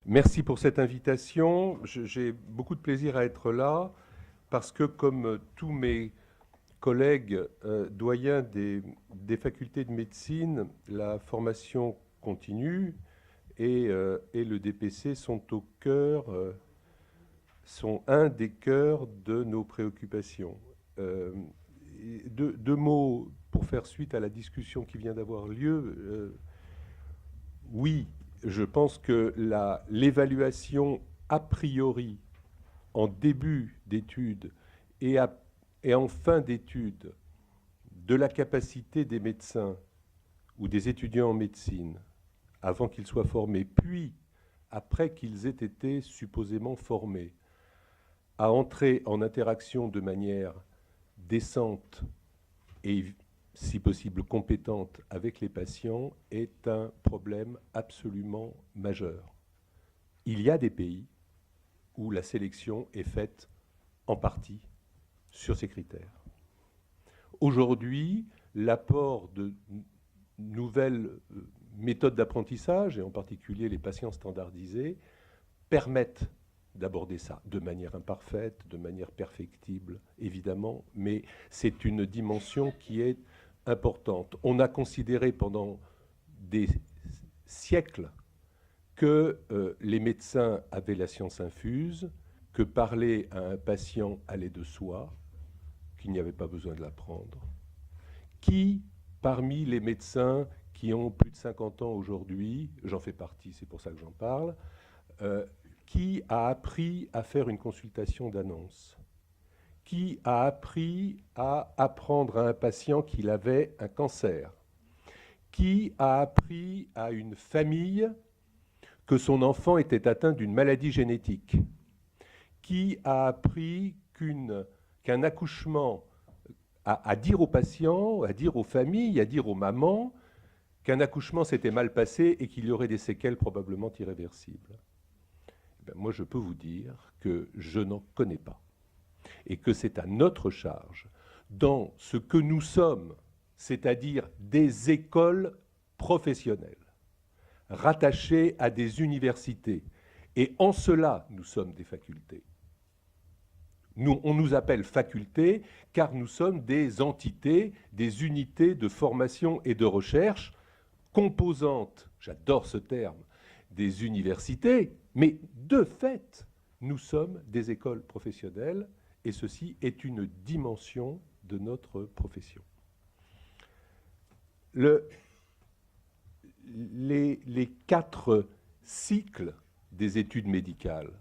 Merci pour cette invitation. J'ai beaucoup de plaisir à être là parce que, comme tous mes collègues doyens des facultés de médecine, la formation continue et le DPC sont au cœur, sont un des cœurs de nos préoccupations. Euh, deux mots pour faire suite à la discussion qui vient d'avoir lieu. Oui, je pense que l'évaluation a priori en début d'études et, et en fin d'études de la capacité des médecins ou des étudiants en médecine avant qu'ils soient formés, puis après qu'ils aient été supposément formés, à entrer en interaction de manière décente et si possible compétente avec les patients est un problème absolument majeur. Il y a des pays où la sélection est faite en partie sur ces critères. Aujourd'hui, l'apport de nouvelles méthodes d'apprentissage, et en particulier les patients standardisés, permettent d'aborder ça de manière imparfaite, de manière perfectible, évidemment, mais c'est une dimension qui est importante. On a considéré pendant des siècles que les médecins avaient la science infuse, que parler à un patient allait de soi, qu'il n'y avait pas besoin de l'apprendre. Qui, parmi les médecins qui ont plus de 50 ans aujourd'hui, j'en fais partie, c'est pour ça que j'en parle, qui a appris à faire une consultation d'annonce? Qui a appris à apprendre à un patient qu'il avait un cancer? Qui a appris à une famille que son enfant était atteint d'une maladie génétique? Qui a appris qu'un accouchement, à dire aux patients, à dire aux familles, à dire aux mamans, qu'un accouchement s'était mal passé et qu'il y aurait des séquelles probablement irréversibles? Ben, moi, je peux vous dire que je n'en connais pas. Et que c'est à notre charge, dans ce que nous sommes, c'est-à-dire des écoles professionnelles, rattachées à des universités, et en cela, nous sommes des facultés. On nous appelle facultés car nous sommes des entités, des unités de formation et de recherche composantes, j'adore ce terme, des universités, mais de fait, nous sommes des écoles professionnelles et ceci est une dimension de notre profession. Les 4 cycles des études médicales,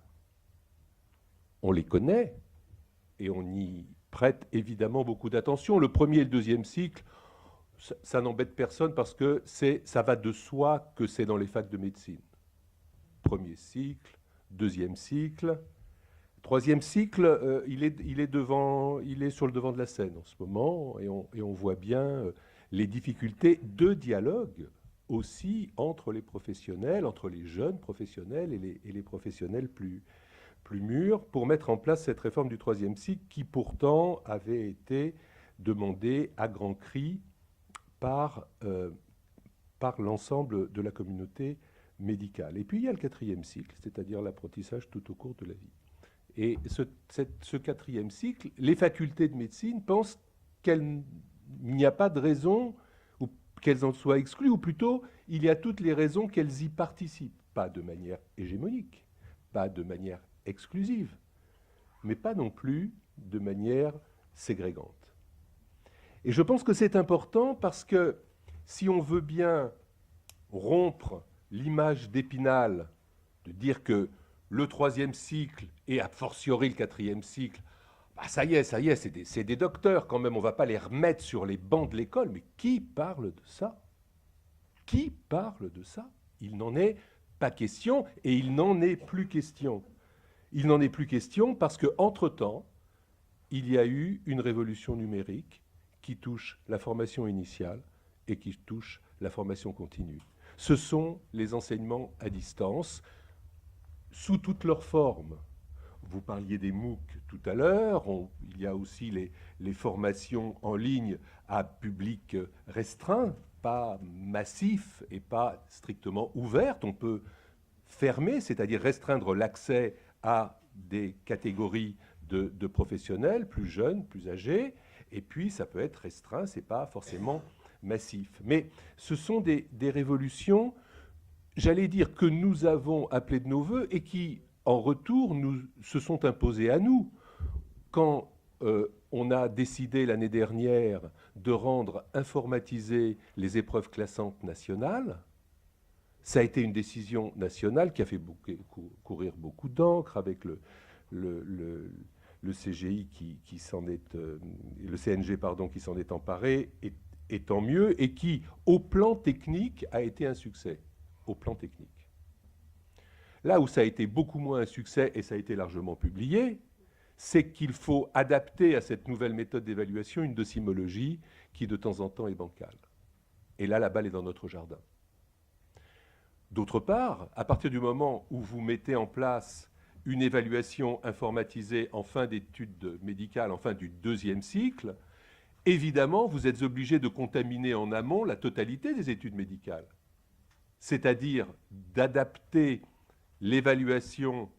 on les connaît et on y prête évidemment beaucoup d'attention. Le premier et le deuxième cycle, ça n'embête personne parce que ça va de soi que c'est dans les facs de médecine. Premier cycle, deuxième cycle. Troisième cycle, il est sur le devant de la scène en ce moment et on voit bien les difficultés de dialogue aussi entre les professionnels, entre les jeunes professionnels et les professionnels plus mûrs pour mettre en place cette réforme du troisième cycle qui pourtant avait été demandée à grands cris par l'ensemble de la communauté médicale. Et puis il y a le quatrième cycle, c'est-à-dire l'apprentissage tout au cours de la vie. Et ce quatrième cycle, les facultés de médecine pensent qu'il n'y a pas de raison ou qu'elles en soient exclues, ou plutôt, il y a toutes les raisons qu'elles y participent. Pas de manière hégémonique, pas de manière exclusive, mais pas non plus de manière ségrégante. Et je pense que c'est important parce que si on veut bien rompre l'image d'Épinal, de dire que le troisième cycle et a fortiori le quatrième cycle, bah ça y est, c'est des docteurs quand même, on ne va pas les remettre sur les bancs de l'école, mais qui parle de ça? Qui parle de ça? Il n'en est pas question et il n'en est plus question. Il n'en est plus question parce qu'entre-temps, il y a eu une révolution numérique qui touche la formation initiale et qui touche la formation continue. Ce sont les enseignements à distance, sous toutes leurs formes. Vous parliez des MOOC tout à l'heure, il y a aussi les formations en ligne à public restreint, pas massif et pas strictement ouverte. On peut fermer, c'est-à-dire restreindre l'accès à des catégories de professionnels plus jeunes, plus âgés, et puis ça peut être restreint, ce n'est pas forcément massif. Mais ce sont des révolutions, j'allais dire, que nous avons appelées de nos voeux et qui, en retour, se sont imposées à nous. Quand on a décidé l'année dernière de rendre informatisées les épreuves classantes nationales, ça a été une décision nationale qui a fait courir beaucoup d'encre avec le CGI qui s'en est, le CNG pardon, qui s'en est emparé, et tant mieux, et qui, au plan technique, a été un succès. Au plan technique. Là où ça a été beaucoup moins un succès, et ça a été largement publié, c'est qu'il faut adapter à cette nouvelle méthode d'évaluation une docimologie qui, de temps en temps, est bancale. Et là, la balle est dans notre jardin. D'autre part, à partir du moment où vous mettez en place une évaluation informatisée en fin d'études médicales, en fin du deuxième cycle, évidemment, vous êtes obligé de contaminer en amont la totalité des études médicales. C'est-à-dire d'adapter l'évaluation,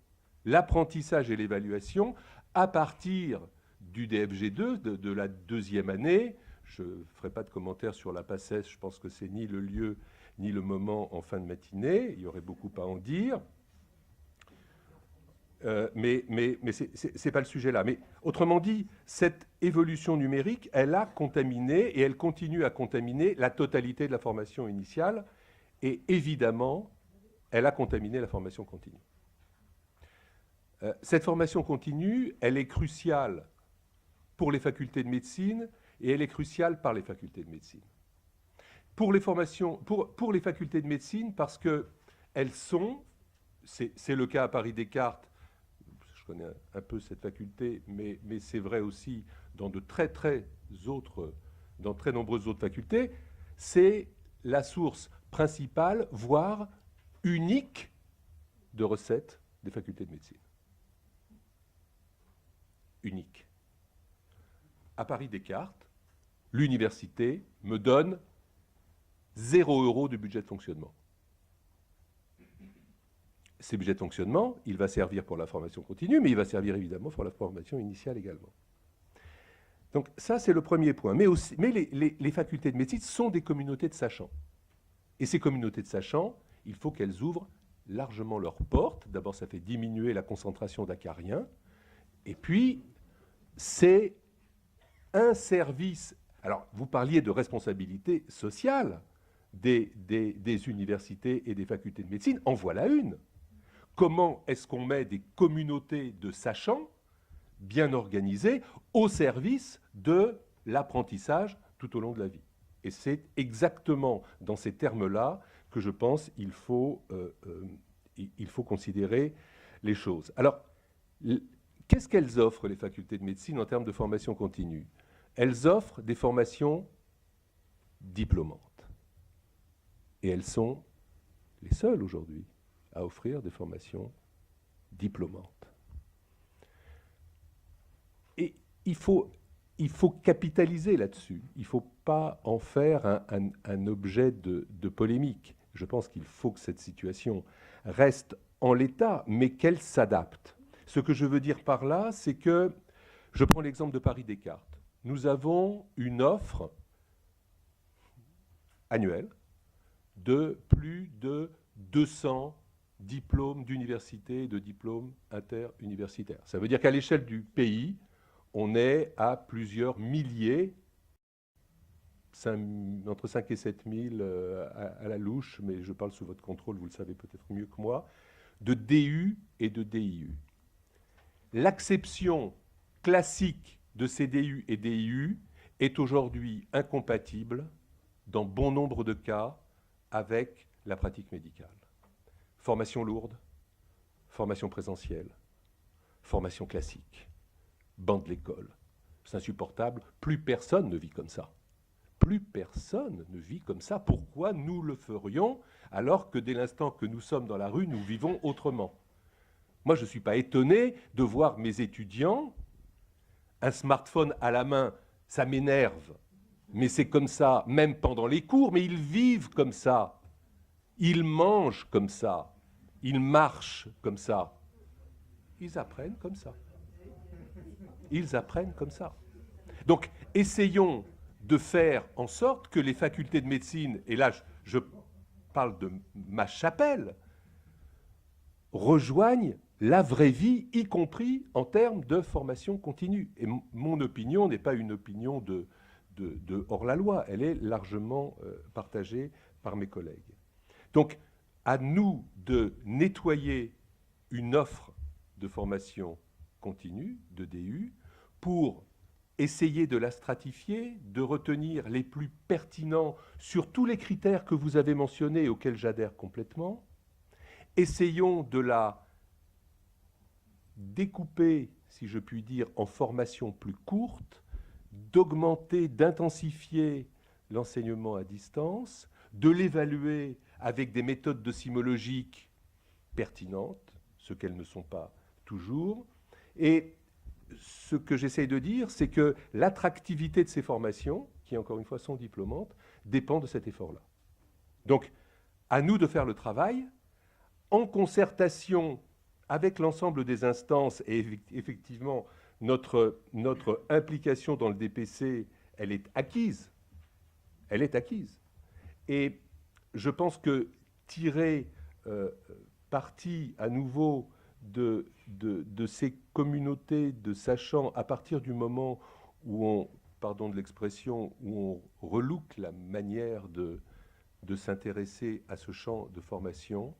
l'apprentissage et l'évaluation à partir du DFG2, de la deuxième année. Je ne ferai pas de commentaires sur la PACES, je pense que c'est ni le lieu ni le moment en fin de matinée, il y aurait beaucoup à en dire. Mais ce n'est pas le sujet là. Mais autrement dit, cette évolution numérique, elle a contaminé et elle continue à contaminer la totalité de la formation initiale. Et évidemment, elle a contaminé la formation continue. Cette formation continue, elle est cruciale pour les facultés de médecine et elle est cruciale par les facultés de médecine. Pour les facultés de médecine, parce qu'elles sont, c'est le cas à Paris-Descartes, je connais un peu cette faculté, mais c'est vrai aussi dans de très nombreuses autres facultés, c'est la source principale, voire unique, de recettes des facultés de médecine. Unique. À Paris-Descartes, l'université me donne 0 € de budget de fonctionnement. Ces budgets de fonctionnement, il va servir pour la formation continue, mais il va servir évidemment pour la formation initiale également. Donc ça, c'est le premier point. Mais les facultés de médecine sont des communautés de sachants. Et ces communautés de sachants, il faut qu'elles ouvrent largement leurs portes. D'abord, ça fait diminuer la concentration d'acariens. Et puis, c'est un service. Alors, vous parliez de responsabilité sociale des universités et des facultés de médecine. En voilà une. Comment est-ce qu'on met des communautés de sachants bien organisées au service de l'apprentissage tout au long de la vie? Et c'est exactement dans ces termes-là que je pense qu'il faut considérer les choses. Alors, qu'est-ce qu'elles offrent, les facultés de médecine, en termes de formation continue? Elles offrent des formations diplômantes. Et elles sont les seules aujourd'hui à offrir des formations diplômantes. Et il faut capitaliser là-dessus. Il ne faut pas en faire un objet de polémique. Je pense qu'il faut que cette situation reste en l'état, mais qu'elle s'adapte. Ce que je veux dire par là, c'est que, je prends l'exemple de Paris-Descartes. Nous avons une offre annuelle de plus de 200 diplômes d'université et de diplômes interuniversitaires. Ça veut dire qu'à l'échelle du pays, on est à plusieurs milliers, entre 5 et 7 000 à la louche, mais je parle sous votre contrôle, vous le savez peut-être mieux que moi, de DU et de DIU. L'acception classique de ces DU et DIU est aujourd'hui incompatible, dans bon nombre de cas, avec la pratique médicale. Formation lourde, formation présentielle, formation classique, banc de l'école. C'est insupportable. Plus personne ne vit comme ça. Plus personne ne vit comme ça. Pourquoi nous le ferions alors que dès l'instant que nous sommes dans la rue, nous vivons autrement? Moi, je ne suis pas étonné de voir mes étudiants, un smartphone à la main, ça m'énerve. Mais c'est comme ça, même pendant les cours, mais ils vivent comme ça. Ils mangent comme ça. ils marchent comme ça. Ils apprennent comme ça. Ils apprennent comme ça. Donc, essayons de faire en sorte que les facultés de médecine, et là je parle de ma chapelle, rejoignent la vraie vie, y compris en termes de formation continue. Et mon opinion n'est pas une opinion de hors-la-loi, elle est largement partagée par mes collègues. Donc, à nous de nettoyer une offre de formation continue, de DU, pour essayer de la stratifier, de retenir les plus pertinents sur tous les critères que vous avez mentionnés et auxquels j'adhère complètement. Essayons de la découper, si je puis dire, en formations plus courtes, d'augmenter, d'intensifier l'enseignement à distance, de l'évaluer avec des méthodes docimologiques pertinentes, ce qu'elles ne sont pas toujours. Et ce que j'essaye de dire, c'est que l'attractivité de ces formations, qui encore une fois sont diplômantes, dépend de cet effort-là. Donc, à nous de faire le travail, en concertation avec l'ensemble des instances, et effectivement, notre implication dans le DPC, elle est acquise. Elle est acquise. Et je pense que tirer parti à nouveau de ces communautés de sachants à partir du moment où on, pardon de l'expression, où on relook la manière de s'intéresser à ce champ de formation,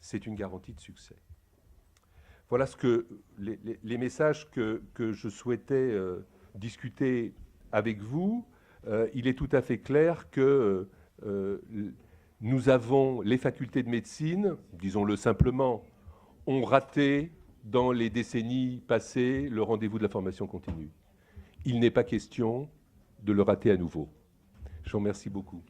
c'est une garantie de succès. Voilà ce que les messages que je souhaitais discuter avec vous. Il est tout à fait clair que nous avons les facultés de médecine, disons-le simplement, ont raté dans les décennies passées le rendez-vous de la formation continue. Il n'est pas question de le rater à nouveau. Je vous remercie beaucoup.